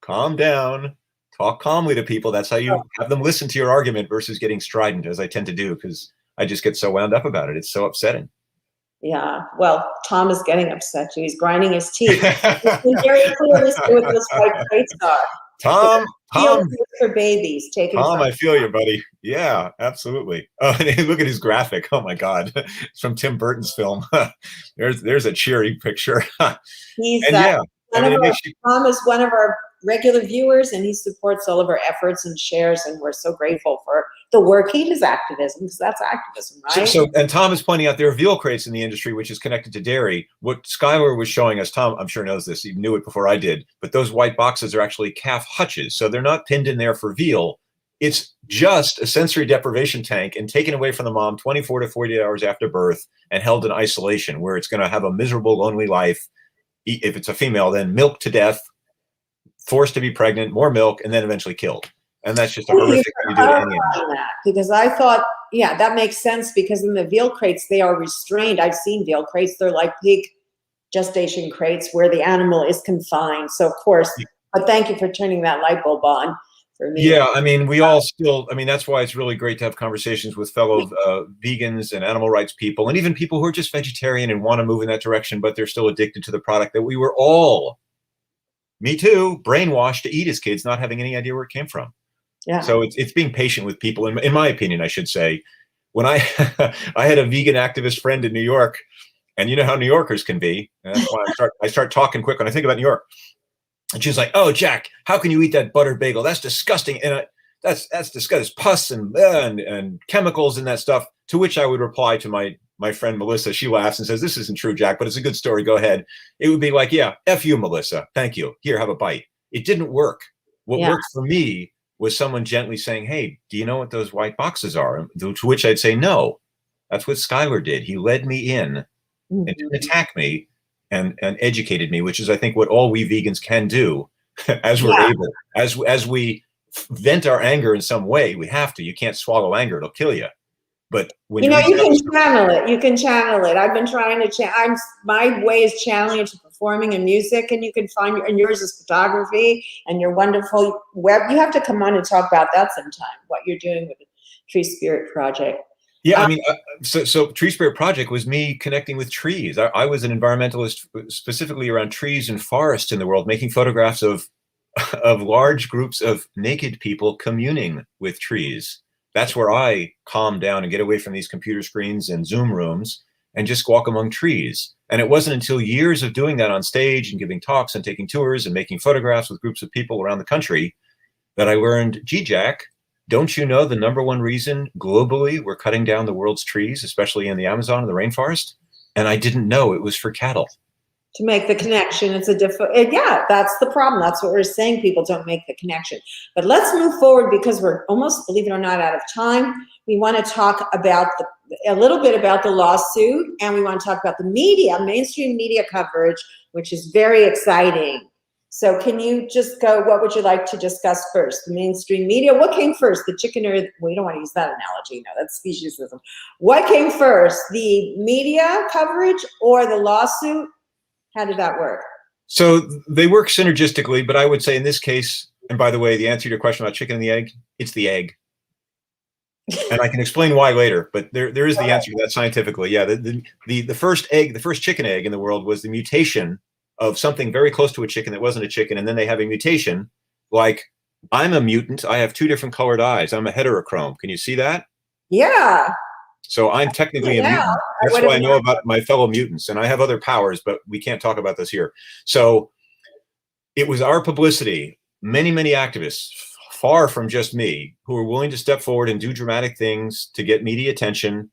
calm down, talk calmly to people. That's how you have them listen to your argument versus getting strident, as I tend to do, because I just get so wound up about it. It's so upsetting. Yeah, well, Tom is getting upset too. He's grinding his teeth. It's been very clear to see what those white plates are. Tom, for babies. Tom, I feel you, buddy. Yeah, absolutely. Oh, and look at his graphic. Oh my God, it's from Tim Burton's film. there's a cheery picture. He's and yeah, Tom is one of our regular viewers, and he supports all of our efforts and shares, and we're so grateful for the work he does. Activism, because that's activism, right? So and Tom is pointing out there are veal crates in the industry, which is connected to dairy. What Skylar was showing us, Tom, I'm sure knows this, he knew it before I did, but those white boxes are actually calf hutches. So they're not pinned in there for veal. It's just a sensory deprivation tank and taken away from the mom 24 to 48 hours after birth and held in isolation, where it's going to have a miserable, lonely life. If it's a female, then milked to death, forced to be pregnant, more milk, and then eventually killed. And that's just a horrific thing to do to any animal. Because I thought, yeah, that makes sense, because in the veal crates, they are restrained. I've seen veal crates. They're like pig gestation crates where the animal is confined. So, of course, but thank you for turning that light bulb on for me. Yeah, I mean, we all still, I mean, that's why it's really great to have conversations with fellow vegans and animal rights people, and even people who are just vegetarian and want to move in that direction, but they're still addicted to the product that we were all, me too, brainwashed to eat as kids, not having any idea where it came from. Yeah. So it's being patient with people. In my opinion, I should say, when I had a vegan activist friend in New York, and you know how New Yorkers can be. And that's why I start talking quick when I think about New York. And she's like, "Oh, Jack, how can you eat that buttered bagel? That's disgusting. And that's disgusting. There's pus and chemicals in that stuff." To which I would reply to my friend Melissa. She laughs and says, "This isn't true, Jack, but it's a good story. Go ahead." It would be like, "Yeah, F you, Melissa. Thank you. Here, have a bite." It didn't work. What worked for me was someone gently saying, "Hey, do you know what those white boxes are?" To which I'd say, "No." That's what Skylar did. He led me in and didn't attack me and educated me, which is, I think, what all we vegans can do as we're able. As we vent our anger in some way, we have to. You can't swallow anger. It'll kill you. But when you can channel it. You can channel it. I've been trying to my way is channeling it to performing and music, and you can find, and yours is photography and your wonderful web. You have to come on and talk about that sometime, what you're doing with the Tree Spirit Project. Yeah, I mean, so Tree Spirit Project was me connecting with trees. I was an environmentalist specifically around trees and forests in the world, making photographs of large groups of naked people communing with trees. That's where I calm down and get away from these computer screens and Zoom rooms and just walk among trees. And it wasn't until years of doing that on stage and giving talks and taking tours and making photographs with groups of people around the country that I learned, gee, Jack, don't you know the #1 reason globally we're cutting down the world's trees, especially in the Amazon and the rainforest? And I didn't know it was for cattle. To make the connection, it's yeah, that's the problem. That's what we're saying. People don't make the connection. But let's move forward, because we're almost, believe it or not, out of time. We want to talk about a little bit about the lawsuit, and we want to talk about the media, mainstream media coverage, which is very exciting. So can you just go, what would you like to discuss first? The mainstream media, what came first, the chicken or, we don't want to use that analogy, no, that's speciesism. What came first, the media coverage or the lawsuit? How did that work? So they work synergistically, but I would say in this case, and by the way, the answer to your question about chicken and the egg, it's the egg. And I can explain why later, but there is the answer to that scientifically. Yeah, the first egg, the first chicken egg in the world was the mutation of something very close to a chicken that wasn't a chicken, and then they have a mutation, like I'm a mutant, I have 2 different colored eyes, I'm a heterochrome. Can you see that? Yeah. So I'm technically a mutant. That's why I know about my fellow mutants, and I have other powers, but we can't talk about this here. So it was our publicity, many, many activists, far from just me, who were willing to step forward and do dramatic things to get media attention.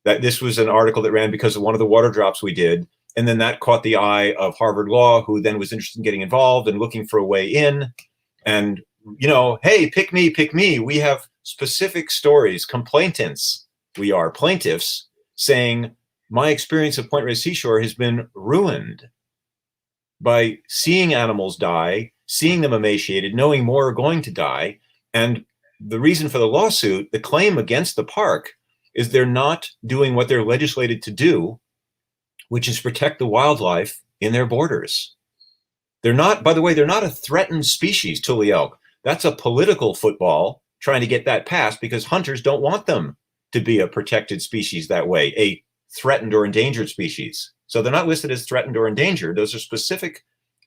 That this was an article that ran because of one of the water drops we did. And then that caught the eye of Harvard Law, who then was interested in getting involved and looking for a way in. And, you know, hey, pick me, pick me. We have specific stories, complainants. We are plaintiffs saying, my experience of Point Reyes Seashore has been ruined by seeing animals die, seeing them emaciated, knowing more are going to die. And the reason for the lawsuit, the claim against the park, is they're not doing what they're legislated to do, which is protect the wildlife in their borders. They're not, by the way, they're not a threatened species, Tule elk. That's a political football trying to get that passed because hunters don't want them to be a protected species that way, a threatened or endangered species. So they're not listed as threatened or endangered. Those are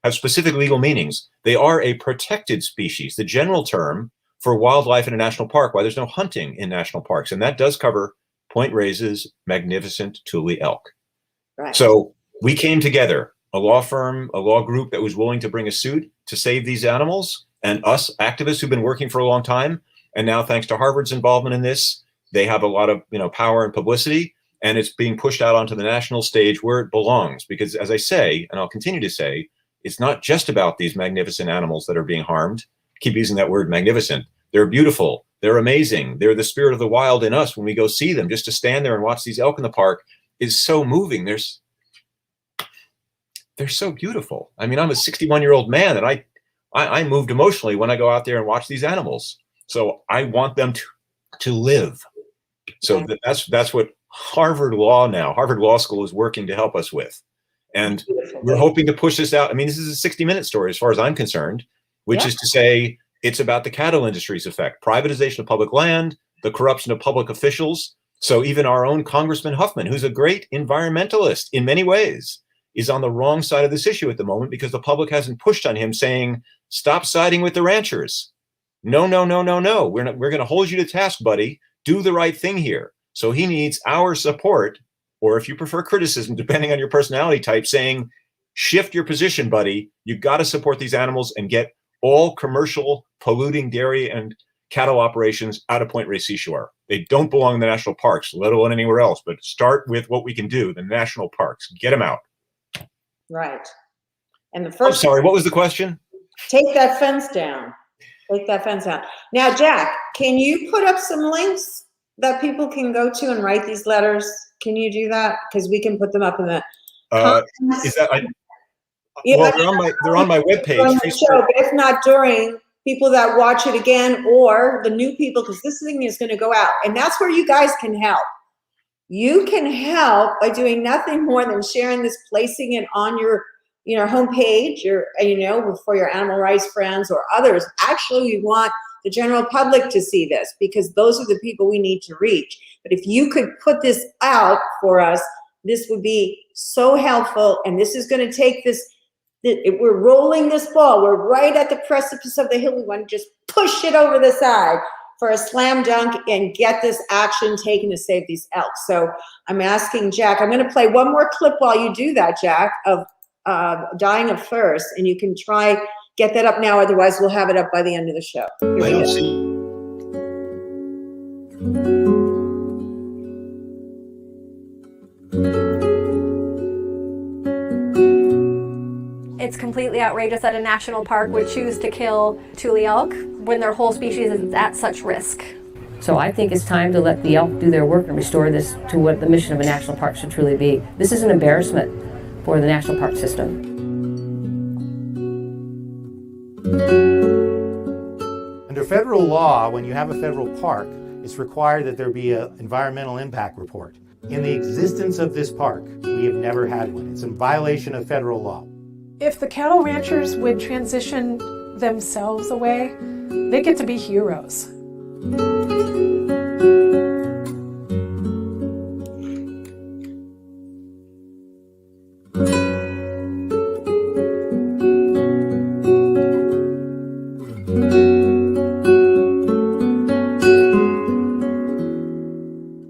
have specific legal meanings. They are a protected species, the general term for wildlife in a national park, why there's no hunting in national parks. And that does cover Point Reyes' magnificent Tule elk. Right. So we came together, a law firm, a law group that was willing to bring a suit to save these animals, and us activists who've been working for a long time. And now, thanks to Harvard's involvement in this, they have a lot of power and publicity, and it's being pushed out onto the national stage where it belongs. Because as I say, and I'll continue to say, it's not just about these magnificent animals that are being harmed. Keep using that word magnificent. They're beautiful. They're amazing. They're the spirit of the wild in us when we go see them. Just to stand there and watch these elk in the park is so moving. They're so beautiful. I mean, I'm a 61-year-old man, and I moved emotionally when I go out there and watch these animals. So I want them to live. So that's what Harvard Law School is working to help us with. And we're hoping to push this out. I mean, this is a 60-minute story as far as I'm concerned, which is to say it's about the cattle industry's effect, privatization of public land, the corruption of public officials. So even our own Congressman Huffman, who's a great environmentalist in many ways, is on the wrong side of this issue at the moment because the public hasn't pushed on him saying, stop siding with the ranchers. No. We're going to hold you to task, buddy. Do the right thing here. So he needs our support, or if you prefer criticism, depending on your personality type, saying, shift your position, buddy. You've got to support these animals and get all commercial polluting dairy and cattle operations out of Point Reyes Seashore. They don't belong in the national parks, let alone anywhere else, but start with what we can do, the national parks. Get them out. Right. And the I'm first, sorry, what was the question? take that fence down. Take that fence down. Now, Jack, can you put up some links that people can go to and write these letters? Can you do that? Because we can put them up in the comments. Is that, Yeah, well, they're on my webpage. on the show, but if not during, people that watch it again, or the new people, because this thing is going to go out. And that's where you guys can help. You can help by doing nothing more than sharing this, placing it on your homepage, for your animal rights friends or others. Actually, we want the general public to see this because those are the people we need to reach. But if you could put this out for us, this would be so helpful. And this is going to take this. We're rolling this ball. We're right at the precipice of the hill. We want to just push it over the side for a slam dunk and get this action taken to save these elk. So I'm asking Jack, I'm going to play one more clip while you do that, Jack, of Dying of Thirst, and you can try get that up now. Otherwise, we'll have it up by the end of the show. Here we I don't go. see. It's completely outrageous that a national park would choose to kill Tule elk when their whole species is at such risk. So I think it's time to let the elk do their work and restore this to what the mission of a national park should truly be. This is an embarrassment for the national park system. Under federal law, when you have a federal park, it's required that there be an environmental impact report. In the existence of this park, we have never had one. It's in violation of federal law. If the cattle ranchers would transition themselves away, they get to be heroes.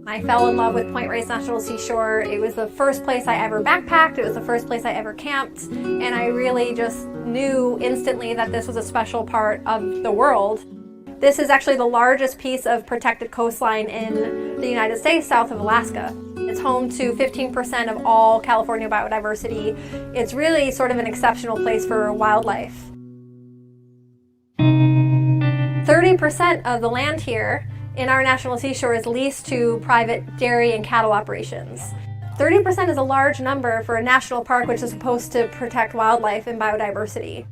I fell in love with Point Reyes National Seashore. It was the first place I ever backpacked. It was the first place I ever camped. And I really just knew instantly that this was a special part of the world. This is actually the largest piece of protected coastline in the United States, south of Alaska. It's home to 15% of all California biodiversity. It's really sort of an exceptional place for wildlife. 30% of the land here in our national seashore is leased to private dairy and cattle operations. 30% is a large number for a national park which is supposed to protect wildlife and biodiversity.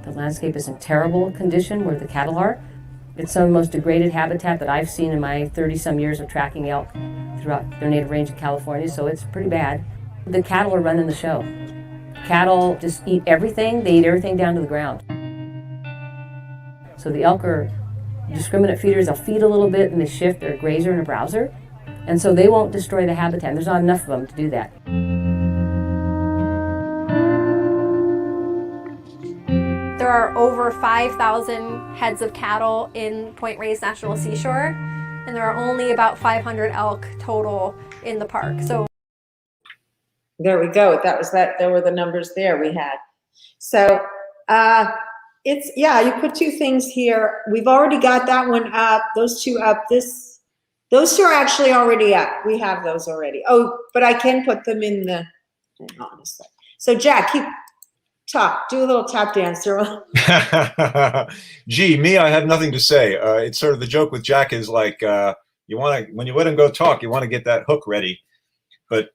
The landscape is in terrible condition where the cattle are. It's some of the most degraded habitat that I've seen in my 30-some years of tracking elk throughout their native range of California, so it's pretty bad. The cattle are running the show. Cattle just eat everything. They eat everything down to the ground. So the elk are discriminate feeders. They'll feed a little bit and they shift. They're a grazer and a browser. And so they won't destroy the habitat. There's not enough of them to do that. There are over 5,000 heads of cattle in Point Reyes National Seashore, and there are only about 500 elk total in the park. So there we go. There were the numbers there we had. So it's, yeah, you put two things here. We've already got that one up, those two up. Those two are actually already up. We have those already. Oh, but I can put them in the, hang on a sec. So Jack, do a little tap dance. Gee, me, I have nothing to say. It's sort of the joke with Jack is like, when you let him go talk, you want to get that hook ready. But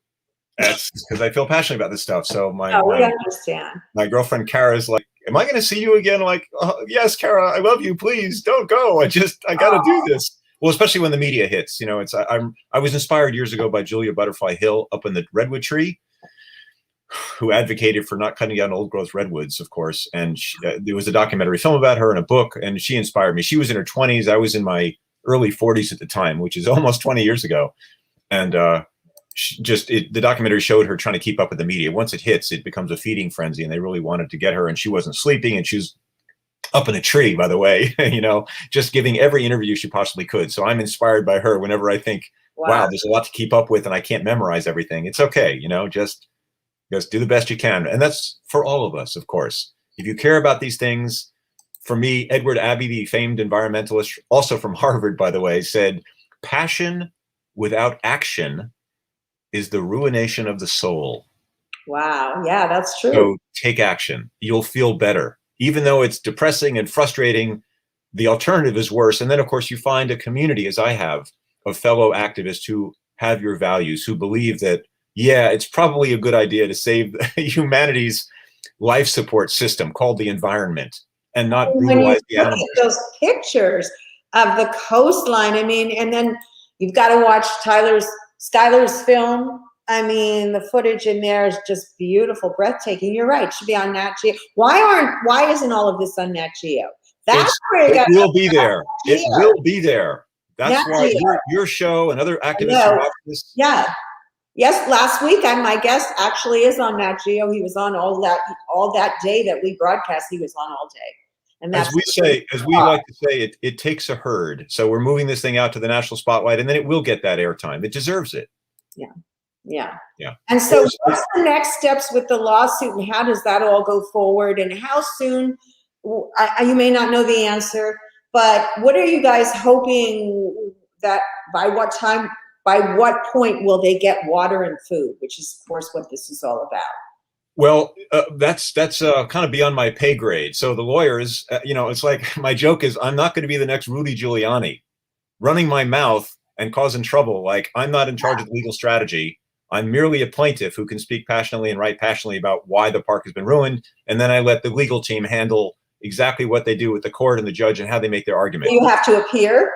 that's because I feel passionate about this stuff. So we understand. My girlfriend Kara's like, am I going to see you again? Like, yes, Kara, I love you. Please don't go. I got to do this. Well, especially when the media hits, I was inspired years ago by Julia Butterfly Hill up in the redwood tree, who advocated for not cutting down old growth redwoods, of course. And there was a documentary film about her and a book, and she inspired me. She was in her 20s. I was in my early 40s at the time, which is almost 20 years ago. And the documentary showed her trying to keep up with the media. Once it hits, it becomes a feeding frenzy, and they really wanted to get her, and she wasn't sleeping, and she was up in a tree, by the way, just giving every interview she possibly could. So I'm inspired by her whenever I think, wow, there's a lot to keep up with and I can't memorize everything. It's okay. Just do the best you can. And that's for all of us, of course. If you care about these things, for me, Edward Abbey, the famed environmentalist, also from Harvard, by the way, said, passion without action is the ruination of the soul. Wow. Yeah, that's true. So take action. You'll feel better. Even though it's depressing and frustrating, the alternative is worse. And then, of course, you find a community, as I have, of fellow activists who have your values, who believe that, yeah, it's probably a good idea to save humanity's life support system called the environment and not brutalize the animals. Those pictures of the coastline, and then you've got to watch Skylar's film. The footage in there is just beautiful, breathtaking. You're right. It should be on Nat Geo. Why isn't all of this on Nat Geo? It will be there. It will be there. That's why your show and other activists are watching this. Yeah. Yes, last week, my guest actually is on Nat Geo. He was on all that day that we broadcast. He was on all day. And that's as we like to say, it takes a herd. So we're moving this thing out to the national spotlight, and then it will get that airtime. It deserves it. Yeah. And so what's the next steps with the lawsuit, and how does that all go forward, and how soon, you may not know the answer, but what are you guys hoping that by what point will they get water and food, which is of course what this is all about? Well, that's kind of beyond my pay grade. So the lawyers, it's like my joke is I'm not going to be the next Rudy Giuliani running my mouth and causing trouble. Like, I'm not in charge of legal strategy. I'm merely a plaintiff who can speak passionately and write passionately about why the park has been ruined. And then I let the legal team handle exactly what they do with the court and the judge and how they make their argument. Do you have to appear?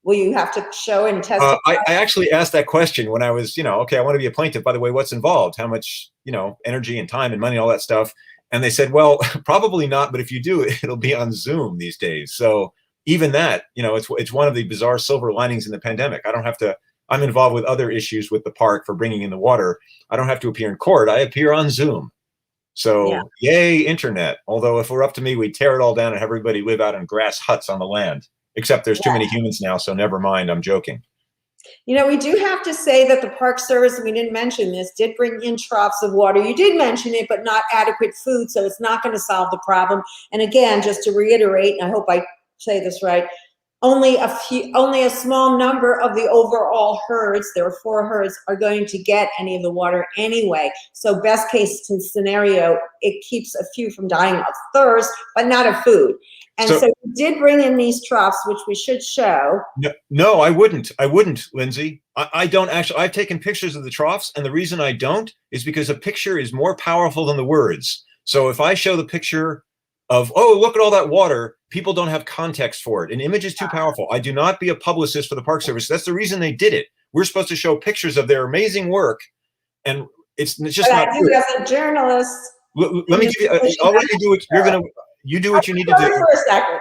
Will you have to show and testify? I actually asked that question when I was, okay, I want to be a plaintiff. By the way, what's involved? How much, energy and time and money, all that stuff. And they said, well, probably not. But if you do, it'll be on Zoom these days. So even that, it's one of the bizarre silver linings in the pandemic. I'm involved with other issues with the park for bringing in the water. I don't have to appear in court. I appear on Zoom. So yay, internet. Although if we're up to me, we'd tear it all down and have everybody live out in grass huts on the land. Except there's too many humans now, so never mind. I'm joking. We do have to say that the Park Service, and we didn't mention this, did bring in troughs of water. You did mention it, but not adequate food, so it's not going to solve the problem. And again, just to reiterate, and I hope I say this right, only a small number of the overall herds, there are 4 herds, are going to get any of the water anyway. So best case scenario, it keeps a few from dying of thirst, but not of food. And so we did bring in these troughs, which we should show. No, I wouldn't, Lindsay. I don't actually. I've taken pictures of the troughs, and the reason I don't is because a picture is more powerful than the words. So if I show the picture of, oh, look at all that water. People don't have context for it. An image is too powerful. I do not be a publicist for the Park Service. That's the reason they did it. We're supposed to show pictures of their amazing work, and it's just But not I do true. as a journalist. Let me give you, I'll let you do it. You do what you need to do. For a second.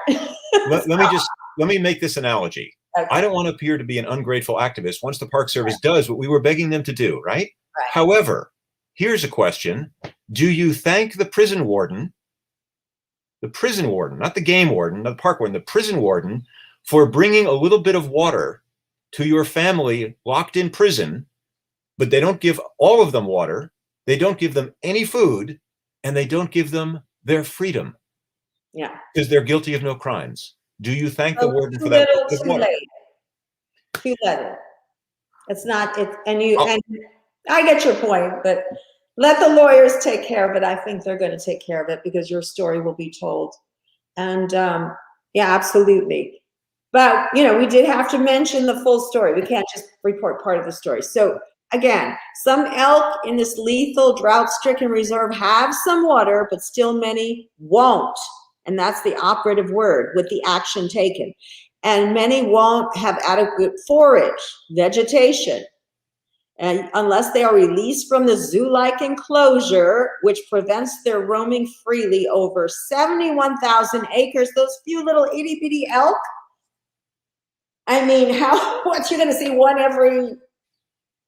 Let me make this analogy. Okay. I don't want to appear to be an ungrateful activist once the Park Service does what we were begging them to do, right? Right. However, here's a question. Do you thank the prison warden, not the game warden, not the park warden, the prison warden, for bringing a little bit of water to your family locked in prison, but they don't give all of them water, they don't give them any food, and they don't give them their freedom? Yeah. Because they're guilty of no crimes. Do you thank the warden Too for that? little, too late. Too little. It's not, and I get your point, but let the lawyers take care of it. I think they're going to take care of it because your story will be told. And yeah, absolutely. But, we did have to mention the full story. We can't just report part of the story. So again, some elk in this lethal drought-stricken reserve have some water, but still many won't. And that's the operative word, with the action taken. And many won't have adequate forage, vegetation, and unless they are released from the zoo-like enclosure, which prevents their roaming freely over 71,000 acres, those few little itty-bitty elk. I mean, what, you're going to see one every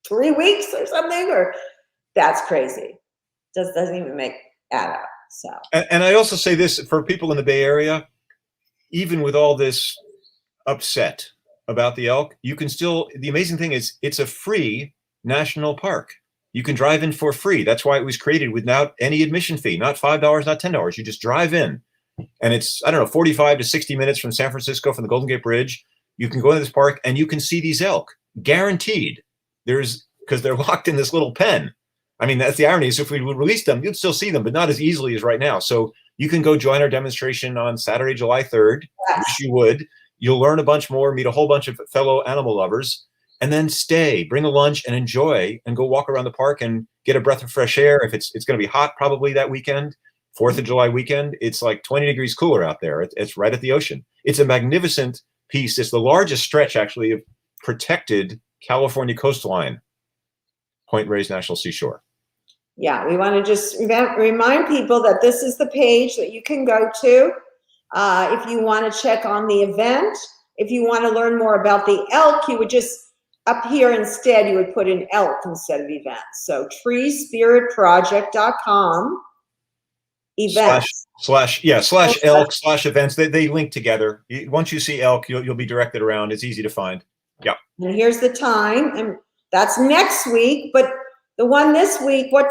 3 weeks or something? Or that's crazy. Just doesn't even add up. So. And I also say this for people in the Bay Area, even with all this upset about the elk, you can still, the amazing thing is it's a free national park. You can drive in for free. That's why it was created without any admission fee, not $5, not $10. You just drive in. And it's, 45 to 60 minutes from San Francisco, from the Golden Gate Bridge. You can go into this park and you can see these elk, guaranteed. Because they're locked in this little pen. I mean, that's the irony, is if we would release them, you'd still see them, but not as easily as right now. So you can go join our demonstration on Saturday, July 3rd, which you would. You'll learn a bunch more, meet a whole bunch of fellow animal lovers, and then stay, bring a lunch and enjoy, and go walk around the park and get a breath of fresh air. If it's going to be hot probably that weekend, 4th of July weekend, it's like 20 degrees cooler out there. It's right at the ocean. It's a magnificent piece. It's the largest stretch, actually, of protected California coastline, Point Reyes National Seashore. Yeah, we want to just remind people that this is the page that you can go to if you want to check on the event. If you want to learn more about the elk, you would just, up here instead, you would put in elk instead of events. So treespiritproject.com events. /elk /events. They link together. Once you see elk, you'll be directed around. It's easy to find. Yeah. And here's the time, and that's next week, but the one this week, what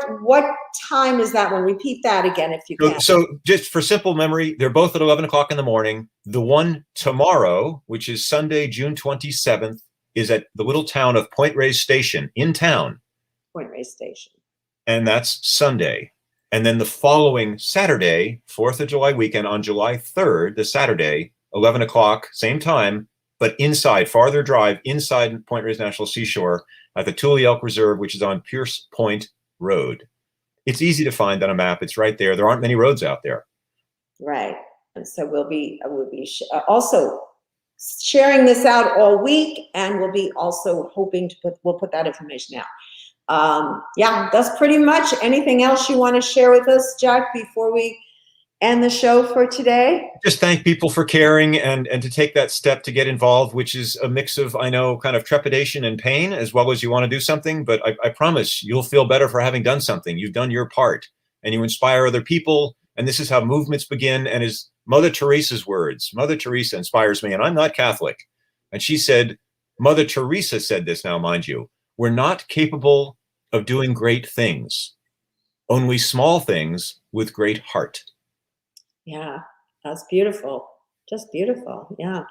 time is that one? Repeat that again if you can. So just for simple memory, they're both at 11 o'clock in the morning. The one tomorrow, which is Sunday, June 27th, is at the little town of Point Reyes Station in town. Point Reyes Station. And that's Sunday. And then the following Saturday, 4th of July weekend, on July 3rd, the Saturday, 11 o'clock, same time, but inside, farther drive, inside Point Reyes National Seashore, at the Tule Elk Reserve, which is on Pierce Point Road. It's easy to find on a map. It's right there. There aren't many roads out there. Right. And so we'll be also sharing this out all week, and we'll be also hoping to we'll put that information out. Yeah, that's pretty much. Anything else you want to share with us, Jack, before we end the show for today? Just thank people for caring and to take that step to get involved, which is a mix of, I know, kind of trepidation and pain, as well as you want to do something. But I promise you'll feel better for having done something. You've done your part and you inspire other people. And this is how movements begin. And as Mother Teresa's words, Mother Teresa inspires me, and I'm not Catholic. And she said, Mother Teresa said this now, mind you, we're not capable of doing great things, only small things with great heart. Yeah, that's beautiful. Just beautiful. Yeah.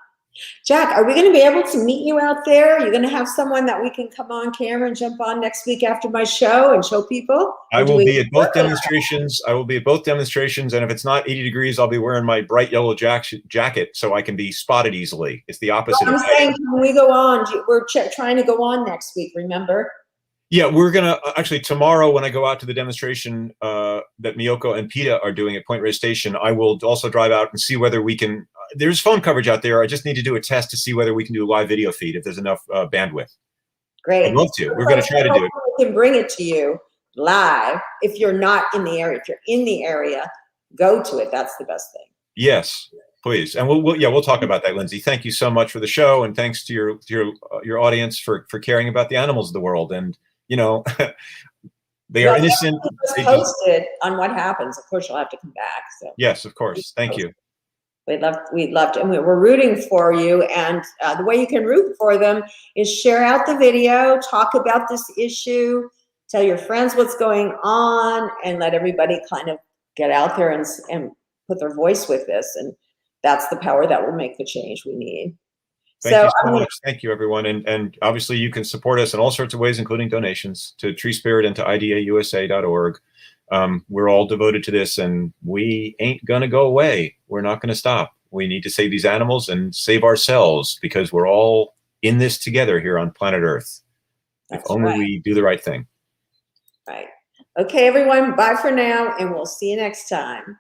Jack, are we going to be able to meet you out there? You're going to have someone that we can come on camera and jump on next week after my show and show people? I will be at both demonstrations. And if it's not 80 degrees, I'll be wearing my bright yellow jacket so I can be spotted easily. It's the opposite. I'm saying, when we go on, we're trying to go on next week, remember? Yeah, we're gonna actually tomorrow when I go out to the demonstration that Miyoko and PETA are doing at Point Reyes Station, I will also drive out and see whether we can. There's phone coverage out there. I just need to do a test to see whether we can do a live video feed if there's enough bandwidth. Great. I'd love to. We're going to try to do it. We can bring it to you live if you're not in the area. If you're in the area, go to it. That's the best thing. Yes, please. And we'll talk about that, Lindsay. Thank you so much for the show, and thanks to your audience for caring about the animals of the world. And you know, they are innocent. Posted on what happens. Of course, you'll have to come back. So yes, of course. Thank you. We'd love to, and we're rooting for you. And the way you can root for them is share out the video, talk about this issue, tell your friends what's going on, and let everybody kind of get out there and put their voice with this. And that's the power that will make the change we need. Thank you so much. Thank you, everyone. And obviously, you can support us in all sorts of ways, including donations to Tree Spirit and to IdeaUSA.org. We're all devoted to this, and we ain't going to go away. We're not going to stop. We need to save these animals and save ourselves because we're all in this together here on planet Earth. If only we do the right thing. Right. Okay, everyone. Bye for now, and we'll see you next time.